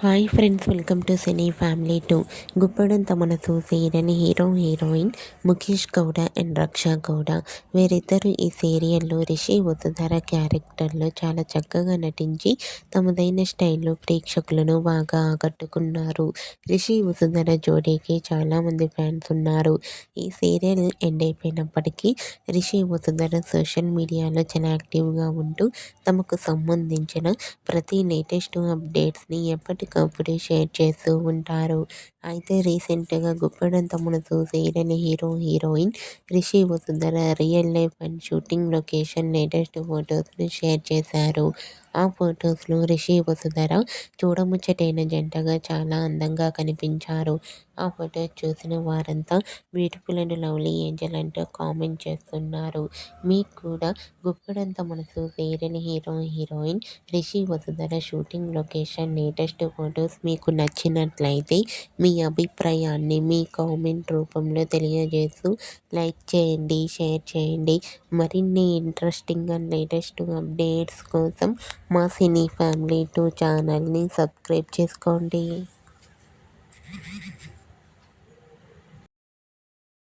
Hi friends, welcome to cine family 2. గుప్పడంత మనసు serial hero heroine Mukesh Gowda and Raksha Gowda. వీరిద్దరూ ఈ సీరియల్లో రిషి వసుధర క్యారెక్టర్లో చాలా చక్కగా నటించి తమదైన స్టైల్లో ప్రేక్షకులను బాగా ఆకట్టుకున్నారు. రిషి వసుధర జోడీకి చాలామంది ఫ్యాన్స్ ఉన్నారు. ఈ సీరియల్ ఎండ్ అయిపోయినప్పటికీ రిషి వసుధర సోషల్ మీడియాలో చాలా యాక్టివ్గా ఉంటూ తమకు సంబంధించిన ప్రతి లేటెస్ట్ అప్డేట్స్ని ఎప్పటికప్పుడు షేర్ చేస్తూ ఉంటారు. అయితే రీసెంట్గా గుప్పడంత మనసు serial hero heroine Rishi Vasudhara real life and shooting location latest ఫొటోస్ని షేర్ చేశారు. ఆ ఫొటోస్లో రిషి వసుధర చూడముచ్చటైన జంటగా చాలా అందంగా కనిపించారు. ఆ ఫొటోస్ చూసిన వారంతా బ్యూటిఫుల్ అండ్ లవ్లీ ఏంజల్ అంటూ కామెంట్ చేస్తున్నారు. మీకు కూడా గుప్పడంత మనసు serial hero heroine Rishi Vasudhara shooting location latest photos మీకు నచ్చినట్లయితే మీ అభిప్రాయాన్ని మీ కామెంట్ రూపంలో తెలియజేస్తూ లైక్ చేయండి, షేర్ చేయండి. మరిన్ని ఇంట్రెస్టింగ్ అండ్ లేటెస్ట్ అప్డేట్స్ కోసం మా సినీ ఫ్యామిలీ 2 ఛానల్ని సబ్స్క్రైబ్ చేసుకోండి.